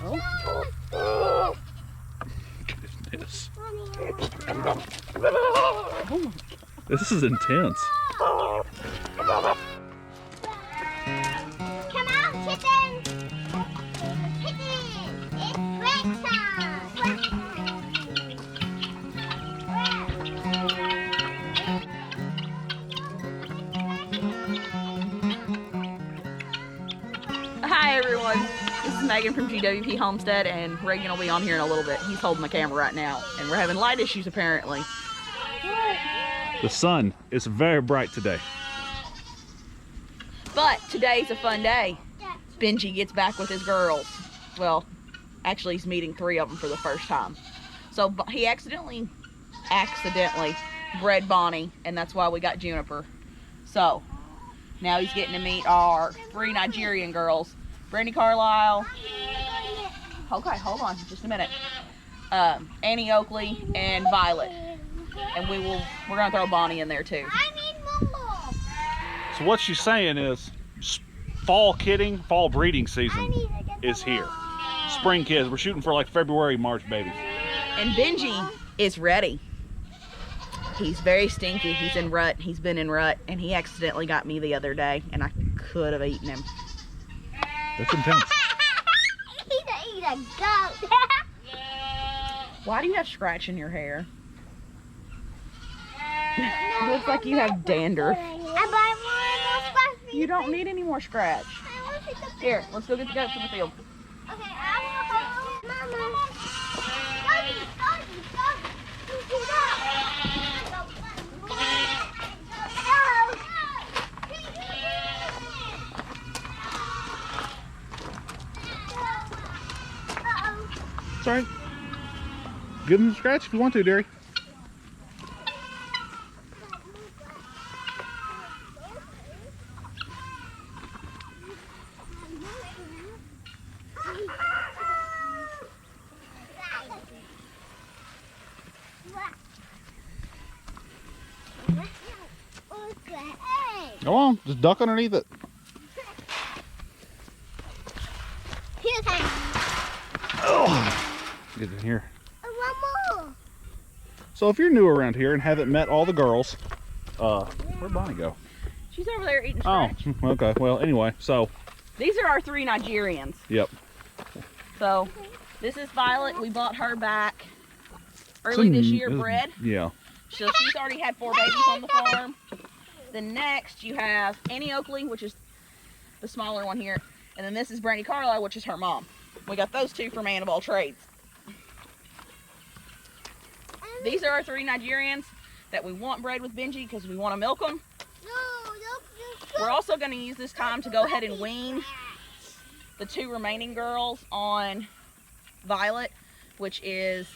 Oh. Goodness. Oh. This is intense. Come on, kitten! Kitten! It's break time! Hi everyone, this is Megan from GWP Homestead, and Reagan will be on here in a little bit. He's holding the camera right now, and we're having light issues apparently. The sun is very bright today. But today's a fun day. Benji gets back with his girls. Well, actually he's meeting 3 of them for the first time. So he accidentally bred Bonnie, and that's why we got Juniper. So now he's getting to meet our 3 Nigerian girls. Brandi Carlisle. Okay, hold on just a minute. Annie Oakley and Violet. And we're gonna throw Bonnie in there too. So what she's saying is fall breeding season is here. Spring kids, we're shooting for like February, March babies. And Benji is ready. He's very stinky. He's in rut. He's been in rut, and he accidentally got me the other day, and I could have eaten him. That's intense. He's a goat. Why do you have scratch in your hair? It looks like you have dander. You don't need any more scratch. Here, let's go get the goats in the field. Okay, I will hold Mama. It's alright. Give them a scratch if you want to, dearie. Go on, just duck underneath it. Oh, get in here. One more. So if you're new around here and haven't met all the girls, where'd Bonnie go? She's over there eating scratch. Oh, okay. Well, anyway, so. These are our 3 Nigerians. Yep. So this is Violet. We bought her back early this year, bred. Yeah. So she's already had 4 babies on the farm. Then next you have Annie Oakley, which is the smaller one here. And then this is Brandi Carlisle, which is her mom. We got those 2 from Animal Trades. These are our 3 Nigerians that we want bred with Benji because we want to milk them. We're also going to use this time to go ahead and wean the 2 remaining girls on Violet, which is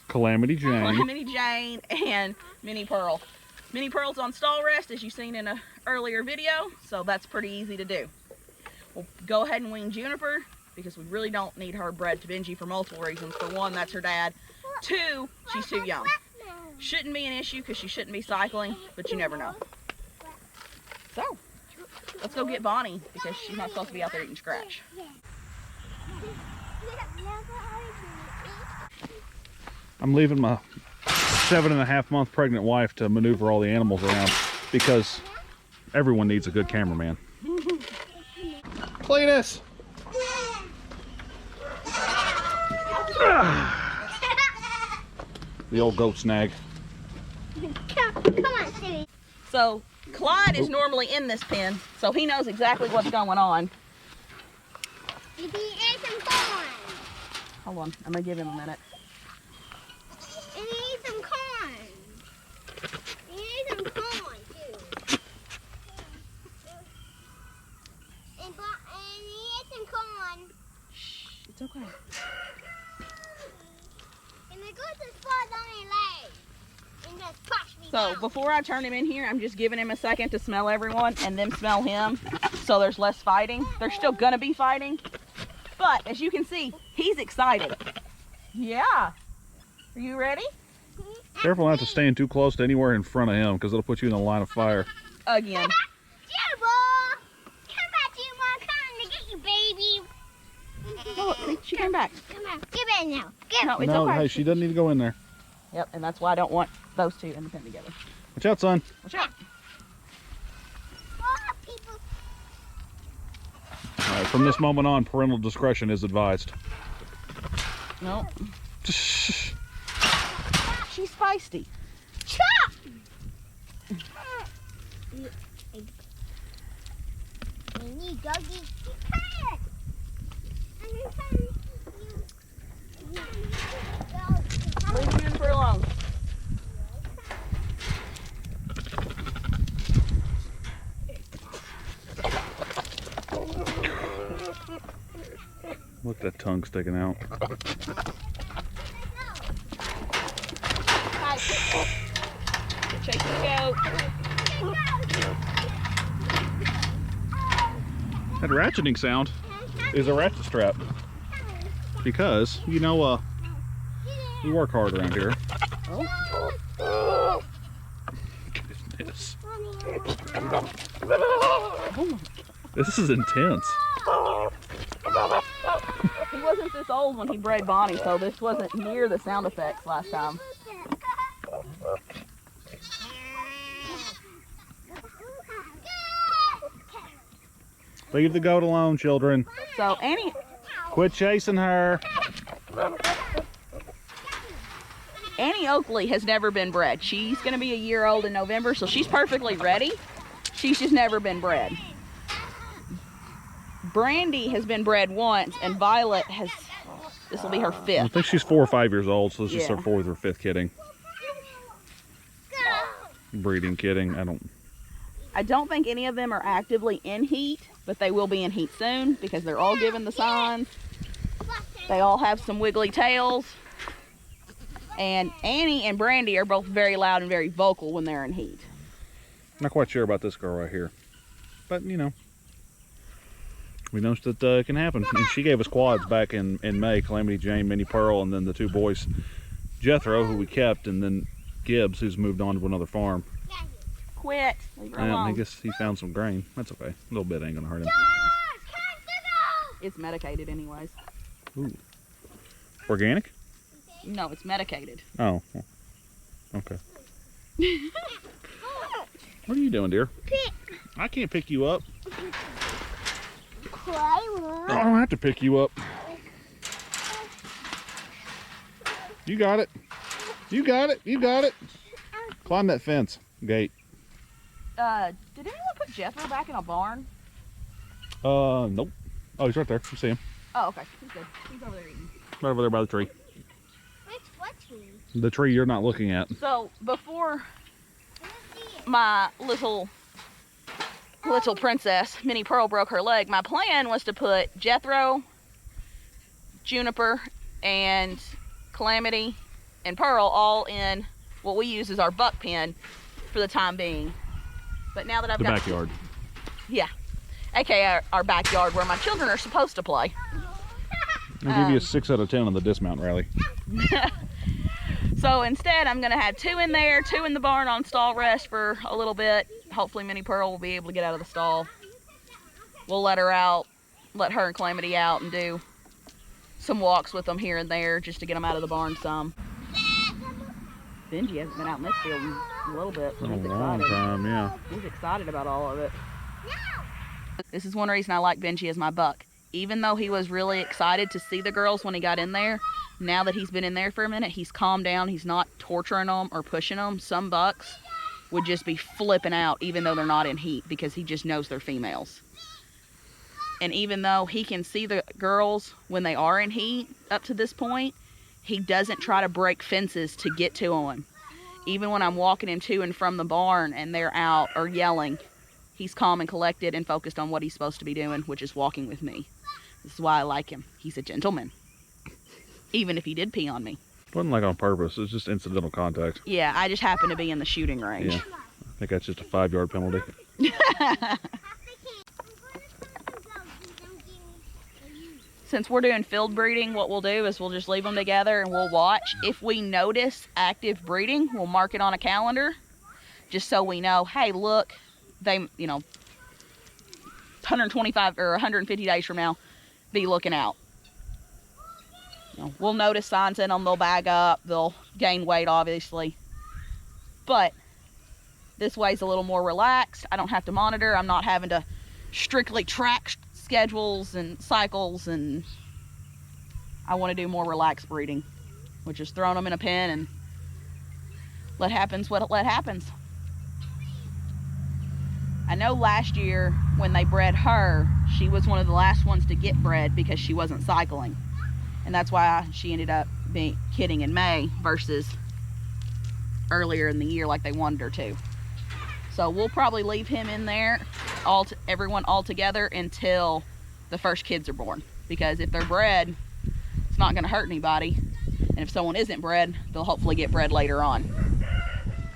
Calamity Jane and Minnie Pearl. Minnie Pearl's on stall rest, as you've seen in an earlier video, so that's pretty easy to do. We'll go ahead and wean Juniper because we really don't need her bred to Benji for multiple reasons. For 1, that's her dad. 2, she's too young. Shouldn't be an issue because she shouldn't be cycling, but you never know. So, let's go get Bonnie because she's not supposed to be out there eating scratch. I'm leaving my 7.5-month pregnant wife to maneuver all the animals around because everyone needs a good cameraman. Cletus! The old goat snag. Come on, Susie. So, Clyde is normally in this pen, so he knows exactly what's going on. Did he eat some corn? Hold on, I'm going to give him a minute. And he ate some corn. He ate some corn, too. And he ate some corn. Shh, it's okay. And the goose is far on his leg. And just push me So, down. before I turn him in here, I'm just giving him a second to smell everyone and then smell him, so there's less fighting. There's still going to be fighting, but as you can see, he's excited. Yeah. Are you ready? Careful not to stand too close to anywhere in front of him because it'll put you in the line of fire. Again. Juniper! Come back, Juniper. I'm coming to get you, baby. him back. Come on, give it now. Give No, it. it's No, okay. hey, she doesn't need to go in there. Yep, and that's why I don't want those two in the pen together. Watch out, son. Watch out. Oh, people. All right, from this moment on, parental discretion is advised. No. She's feisty. Chop! Minnie, go get the carrot. Leave Juniper alone. Look at that tongue sticking out. Hi, chase the goat. That ratcheting sound is a ratchet strap. Because, you know, we work hard around here. Goodness. This is intense. He wasn't this old when he bred Bonnie, so this wasn't near the sound effects last time. Leave the goat alone, children. So Annie, Quit chasing her. Annie Oakley has never been bred. She's going to be a year old in November, so she's perfectly ready. She's just never been bred. Brandi has been bred once, and Violet has, this will be her I fifth. think she's 4 or 5 years old, so this is Yeah. her 4th or 5th kidding. Breeding kidding. I don't think any of them are actively in heat, but they will be in heat soon because they're all given the signs. They all have some wiggly tails. And Annie and Brandi are both very loud and very vocal when they're in heat. Not quite sure about this girl right here. But, you know, we know that it can happen. And she gave us quads back in May. Calamity Jane, Minnie Pearl, and then the 2 boys, Jethro, who we kept, and then Gibbs, who's moved on to another farm. Quit. Leave her And I alone. guess he found some grain. That's okay. A little bit ain't gonna hurt him. It's medicated anyways. Ooh. Organic? No, it's medicated. Oh. Okay. What are you doing, dear? Pick. I can't pick you up. Cry I don't have to pick you up. You got it. You got it. You got it. Climb that fence gate. Did anyone put Jethro back in a barn? Nope. Oh, he's right there. You see him. Oh, okay. He's good. He's over there eating. Right over there by the tree. What tree? The tree you're not looking at. So, before my little princess, Minnie Pearl, broke her leg, my plan was to put Jethro, Juniper, and Calamity, and Pearl all in what we use as our buck pen for the time being. But now that I've The got... backyard. Yeah. AKA our backyard where my children are supposed to play. I'll give you a 6 out of 10 on the dismount rally. So instead, I'm going to have 2 in there, 2 in the barn on stall rest for a little bit. Hopefully Minnie Pearl will be able to get out of the stall. We'll let her out, let her and Calamity out and do some walks with them here and there just to get them out of the barn some. Benji hasn't been out in this field in a little bit, so he's A long excited. time, yeah. He's excited about all of it. This is one reason I like Benji as my buck. Even though he was really excited to see the girls when he got in there, now that he's been in there for a minute, he's calmed down. He's not torturing them or pushing them. Some bucks would just be flipping out even though they're not in heat because he just knows they're females. And even though he can see the girls when they are in heat up to this point, he doesn't try to break fences to get to them. Even when I'm walking him to and from the barn and they're out or yelling, he's calm and collected and focused on what he's supposed to be doing, which is walking with me. This is why I like him. He's a gentleman. Even if he did pee on me. It wasn't like on purpose. It was just incidental contact. Yeah, I just happened to be in the shooting range. Yeah. I think that's just a 5-yard penalty. Since we're doing field breeding, what we'll do is we'll just leave them together and we'll watch. If we notice active breeding, we'll mark it on a calendar just so we know, hey, look, they, you know, 125 or 150 days from now, be looking out. know, we'll notice signs in them. They'll bag up. They'll gain weight, obviously. But this way's a little more relaxed. I don't have to monitor. I'm not having to strictly track schedules and cycles, and I want to do more relaxed breeding, which is throwing them in a pen and let happens what happens. I know last year when they bred her, she was one of the last ones to get bred because she wasn't cycling. And that's why she ended up being kidding in May versus earlier in the year like they wanted her to. So we'll probably leave him in there, everyone all together, until the first kids are born. Because if they're bred, it's not going to hurt anybody. And if someone isn't bred, they'll hopefully get bred later on.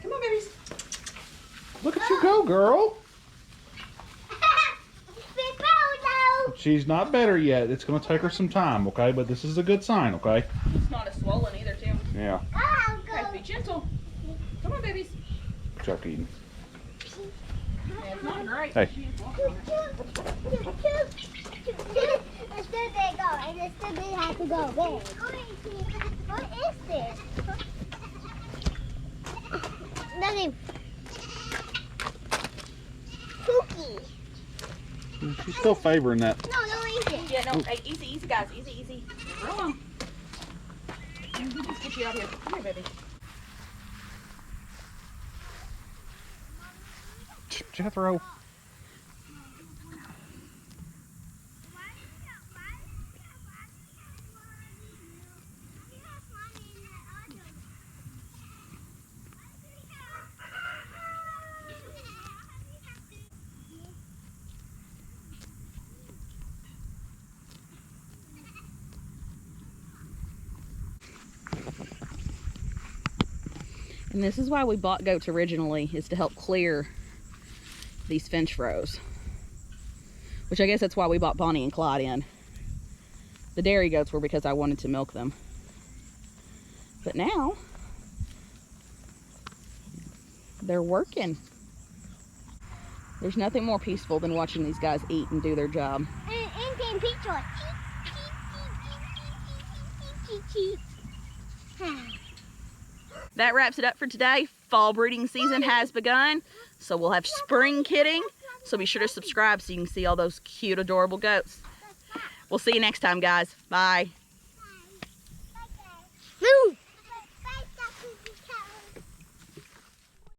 Come on, babies. Look at you go, girl. She's not better yet. It's going to take her some time, okay? But this is a good sign, okay? It's not as swollen either, Tim. Yeah. Okay, be gentle. Come on, babies. Chuck eating. Yeah, it's not great. Hey. Let's do they go, and let's do they have to go there. What is this? Nothing. Cookie. She's still favoring that. No, easy. Yeah, no, hey, easy, guys. Easy. Roll on. Let's get you out here. Come here, baby. Jethro. And this is why we bought goats originally, is to help clear these finch rows. Which I guess that's why we bought Bonnie and Clyde in. The dairy goats were because I wanted to milk them. But now, they're working. There's nothing more peaceful than watching these guys eat and do their job. And pizza. That wraps it up for today. Fall breeding season has begun, so we'll have spring kidding. So be sure to subscribe so you can see all those cute, adorable goats. We'll see you next time, guys. Bye. Move!